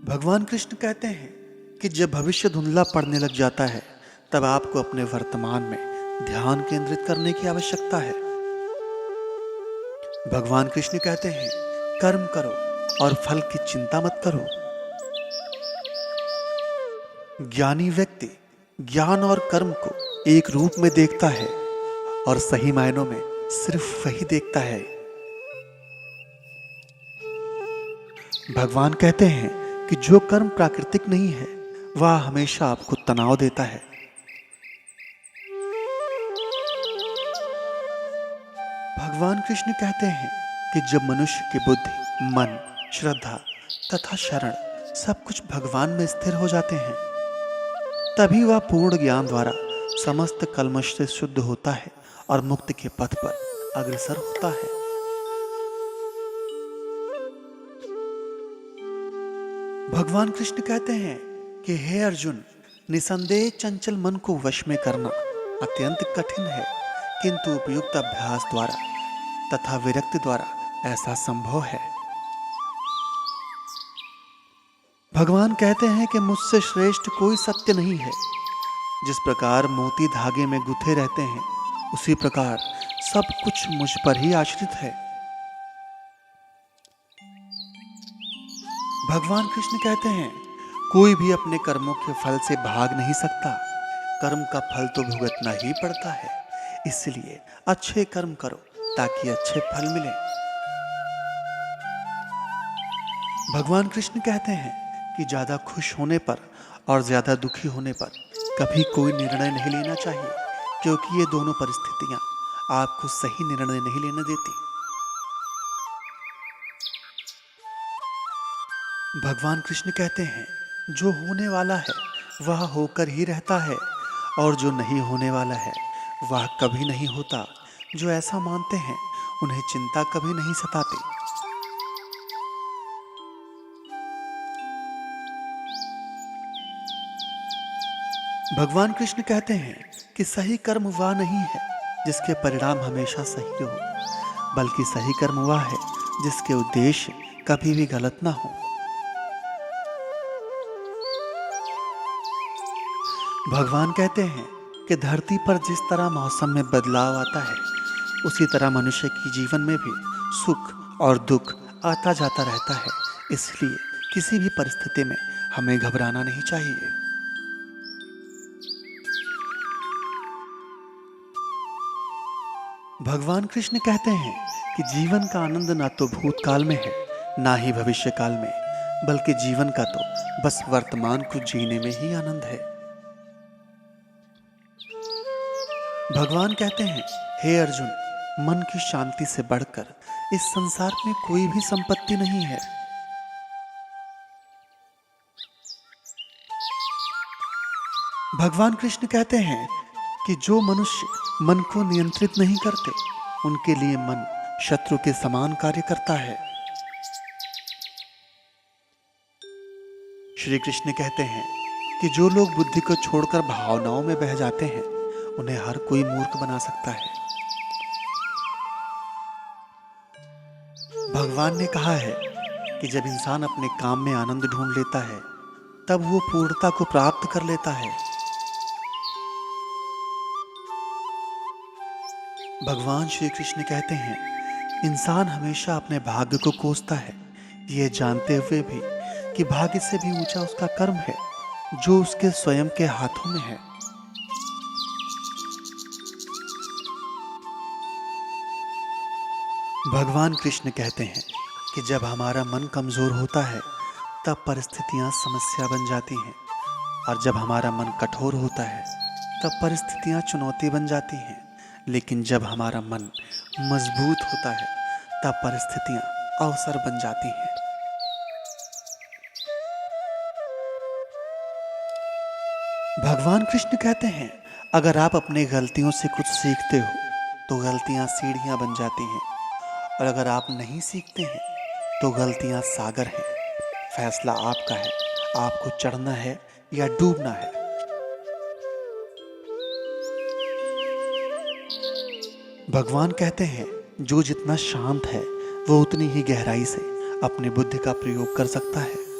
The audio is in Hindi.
भगवान कृष्ण कहते हैं कि जब भविष्य धुंधला पड़ने लग जाता है तब आपको अपने वर्तमान में ध्यान केंद्रित करने की आवश्यकता है। भगवान कृष्ण कहते हैं कर्म करो और फल की चिंता मत करो। ज्ञानी व्यक्ति ज्ञान और कर्म को एक रूप में देखता है और सही मायनों में सिर्फ वही देखता है। भगवान कहते हैं कि जो कर्म प्राकृतिक नहीं है वह हमेशा आपको तनाव देता है। भगवान कृष्ण कहते हैं कि जब मनुष्य की बुद्धि, मन, श्रद्धा तथा शरण सब कुछ भगवान में स्थिर हो जाते हैं तभी वह पूर्ण ज्ञान द्वारा समस्त कल्मश से शुद्ध होता है और मुक्ति के पथ पर अग्रसर होता है। भगवान कृष्ण कहते हैं कि हे अर्जुन, निसंदेह चंचल मन को वश में करना अत्यंत कठिन है, किंतु उपयुक्त अभ्यास द्वारा तथा विरक्ति द्वारा ऐसा संभव है। भगवान कहते हैं कि मुझसे श्रेष्ठ कोई सत्य नहीं है। जिस प्रकार मोती धागे में गुथे रहते हैं उसी प्रकार सब कुछ मुझ पर ही आश्रित है। भगवान कृष्ण कहते हैं कोई भी अपने कर्मों के फल से भाग नहीं सकता। कर्म का फल तो भुगतना ही पड़ता है, इसलिए अच्छे कर्म करो ताकि अच्छे फल मिले। भगवान कृष्ण कहते हैं कि ज्यादा खुश होने पर और ज्यादा दुखी होने पर कभी कोई निर्णय नहीं लेना चाहिए, क्योंकि ये दोनों परिस्थितियां आपको सही निर्णय नहीं लेने देती। भगवान कृष्ण कहते हैं जो होने वाला है वह होकर ही रहता है और जो नहीं होने वाला है वह कभी नहीं होता। जो ऐसा मानते हैं उन्हें चिंता कभी नहीं सताती। भगवान कृष्ण कहते हैं कि सही कर्म वह नहीं है जिसके परिणाम हमेशा सही हो, बल्कि सही कर्म वह है जिसके उद्देश्य कभी भी गलत ना हो। भगवान कहते हैं कि धरती पर जिस तरह मौसम में बदलाव आता है उसी तरह मनुष्य की जीवन में भी सुख और दुख आता जाता रहता है, इसलिए किसी भी परिस्थिति में हमें घबराना नहीं चाहिए। भगवान कृष्ण कहते हैं कि जीवन का आनंद ना तो भूतकाल में है ना ही भविष्य काल में, बल्कि जीवन का तो बस वर्तमान को जीने में ही आनंद है। भगवान कहते हैं हे अर्जुन, मन की शांति से बढ़कर इस संसार में कोई भी संपत्ति नहीं है। भगवान कृष्ण कहते हैं कि जो मनुष्य मन को नियंत्रित नहीं करते उनके लिए मन शत्रु के समान कार्य करता है। श्री कृष्ण कहते हैं कि जो लोग बुद्धि को छोड़कर भावनाओं में बह जाते हैं उन्हें हर कोई मूर्ख बना सकता है। भगवान ने कहा है कि जब इंसान अपने काम में आनंद ढूंढ लेता है तब वो पूर्णता को प्राप्त कर लेता है। भगवान श्री कृष्ण कहते हैं इंसान हमेशा अपने भाग्य को कोसता है, ये जानते हुए भी कि भाग्य से भी ऊंचा उसका कर्म है जो उसके स्वयं के हाथों में है। भगवान कृष्ण कहते हैं कि जब हमारा मन कमजोर होता है तब परिस्थितियां समस्या बन जाती हैं, और जब हमारा मन कठोर होता है तब परिस्थितियां चुनौती बन जाती हैं, लेकिन जब हमारा मन मजबूत होता है तब परिस्थितियां अवसर बन जाती हैं। भगवान कृष्ण कहते हैं अगर आप अपनी गलतियों से कुछ सीखते हो तो गलतियां सीढ़ियां बन जाती हैं, और अगर आप नहीं सीखते हैं तो गलतियां सागर हैं। फैसला आपका है, आपको चढ़ना है या डूबना है। भगवान कहते हैं जो जितना शांत है वो उतनी ही गहराई से अपनी बुद्धि का प्रयोग कर सकता है।